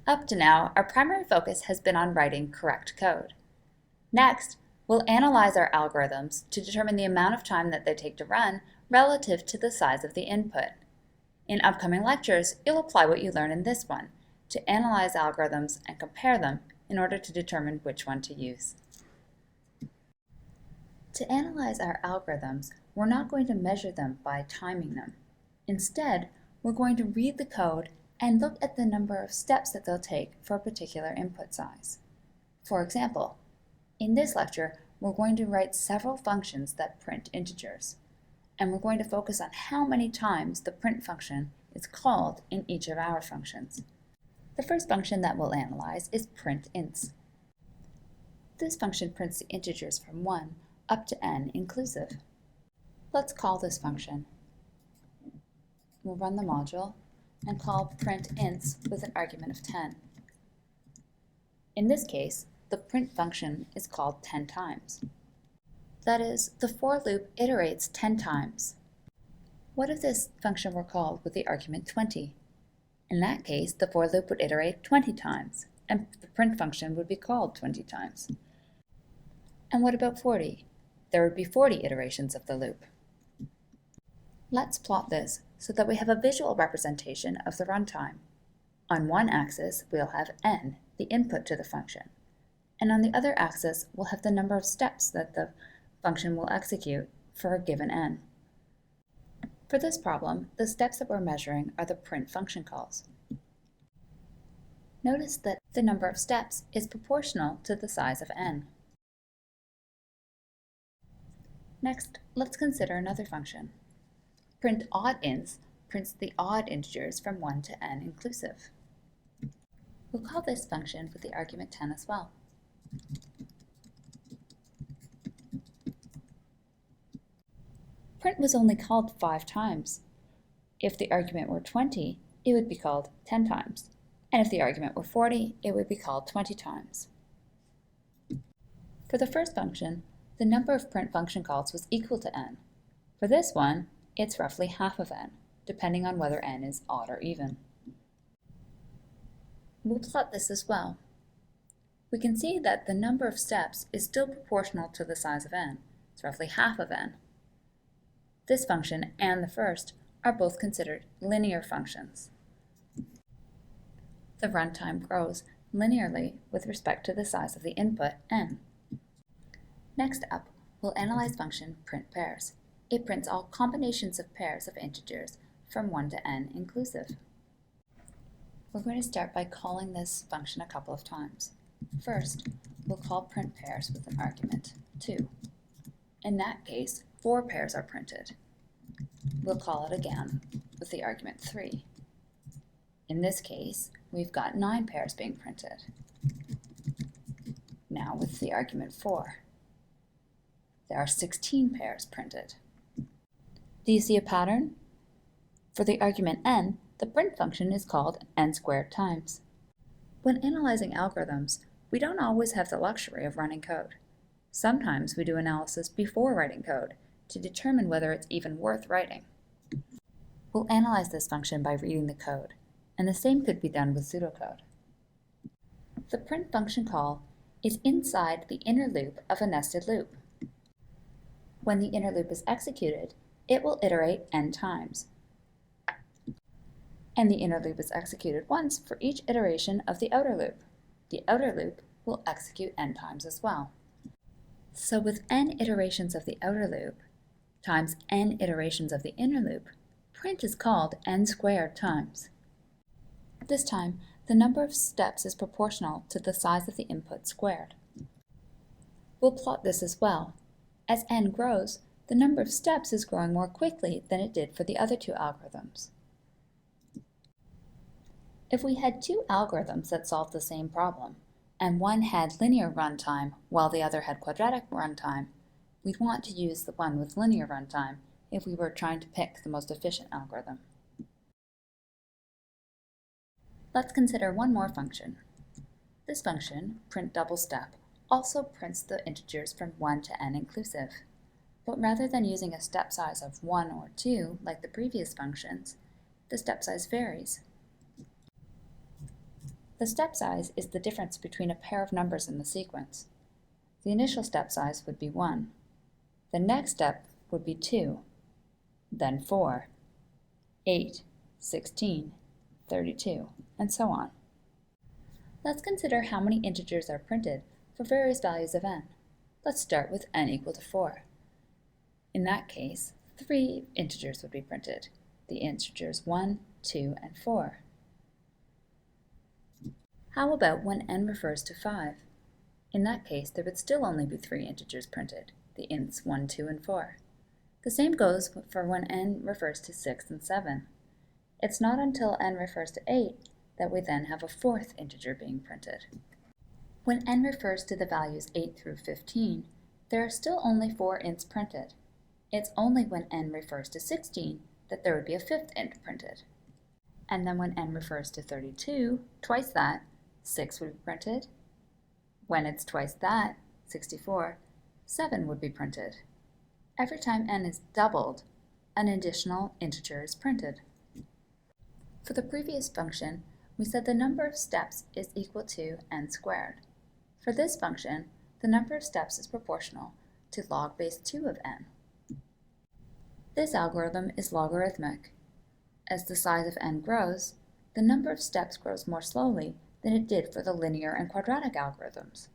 Up to now, our primary focus has been on writing correct code. Next, we'll analyze our algorithms to determine the amount of time that they take to run relative to the size of the input. In upcoming lectures, you'll apply what you learn in this one to analyze algorithms and compare them in order to determine which one to use. To analyze our algorithms, we're not going to measure them by timing them. Instead, we're going to read the code and look at the number of steps that they'll take for a particular input size. For example, in this lecture, we're going to write several functions that print integers, and we're going to focus on how many times the print function is called in each of our functions. The first function that we'll analyze is printins. This function prints the integers from 1 up to n inclusive. Let's call this function. We'll run the module and call printins with an argument of 10. In this case, the print function is called 10 times. That is, the for loop iterates 10 times. What if this function were called with the argument 20? In that case, the for loop would iterate 20 times, and the print function would be called 20 times. And what about 40? There would be 40 iterations of the loop. Let's plot this so that we have a visual representation of the runtime. On one axis, we'll have n, the input to the function, and on the other axis, we'll have the number of steps that the function will execute for a given n. For this problem, the steps that we're measuring are the print function calls. Notice that the number of steps is proportional to the size of n. Next, let's consider another function. PrintOddInts prints the odd integers from 1 to n inclusive. We'll call this function with the argument 10 as well. Print was only called 5 times. If the argument were 20, it would be called 10 times. And if the argument were 40, it would be called 20 times. For the first function, the number of print function calls was equal to n. For this one, it's roughly half of n, depending on whether n is odd or even. We'll plot this as well. We can see that the number of steps is still proportional to the size of n. It's roughly half of n. This function and the first are both considered linear functions. The runtime grows linearly with respect to the size of the input, n. Next up, we'll analyze function printPairs. It prints all combinations of pairs of integers from 1 to n inclusive. We're going to start by calling this function a couple of times. First, we'll call printPairs with an argument 2. In that case, 4 pairs are printed. We'll call it again with the argument 3. In this case, we've got 9 pairs being printed. Now with the argument 4, there are 16 pairs printed. Do you see a pattern? For the argument n, the print function is called n squared times. When analyzing algorithms, we don't always have the luxury of running code. Sometimes we do analysis before writing code to determine whether it's even worth writing. We'll analyze this function by reading the code, and the same could be done with pseudocode. The print function call is inside the inner loop of a nested loop. When the inner loop is executed, it will iterate n times. And the inner loop is executed once for each iteration of the outer loop. The outer loop will execute n times as well. So with n iterations of the outer loop times n iterations of the inner loop, print is called n squared times. This time, the number of steps is proportional to the size of the input squared. We'll plot this as well. As n grows, the number of steps is growing more quickly than it did for the other two algorithms. If we had two algorithms that solved the same problem, and one had linear runtime while the other had quadratic runtime, we'd want to use the one with linear runtime if we were trying to pick the most efficient algorithm. Let's consider one more function. This function, print double step, also prints the integers from 1 to n inclusive. But rather than using a step size of 1 or 2 like the previous functions, the step size varies. The step size is the difference between a pair of numbers in the sequence. The initial step size would be 1. The next step would be 2, then 4, 8, 16, 32, and so on. Let's consider how many integers are printed for various values of n. Let's start with n equal to 4. In that case, 3 integers would be printed, the integers 1, 2, and 4. How about when n refers to 5? In that case, there would still only be 3 integers printed, the ints 1, 2, and 4. The same goes for when n refers to 6 and 7. It's not until n refers to 8 that we then have a 4th integer being printed. When n refers to the values 8 through 15, there are still only 4 ints printed. It's only when n refers to 16 that there would be a 5th int printed. And then when n refers to 32, twice that, 6 would be printed. When it's twice that, 64, 7 would be printed. Every time n is doubled, an additional integer is printed. For the previous function, we said the number of steps is equal to n squared. For this function, the number of steps is proportional to log base 2 of n. This algorithm is logarithmic. As the size of n grows, the number of steps grows more slowly than it did for the linear and quadratic algorithms.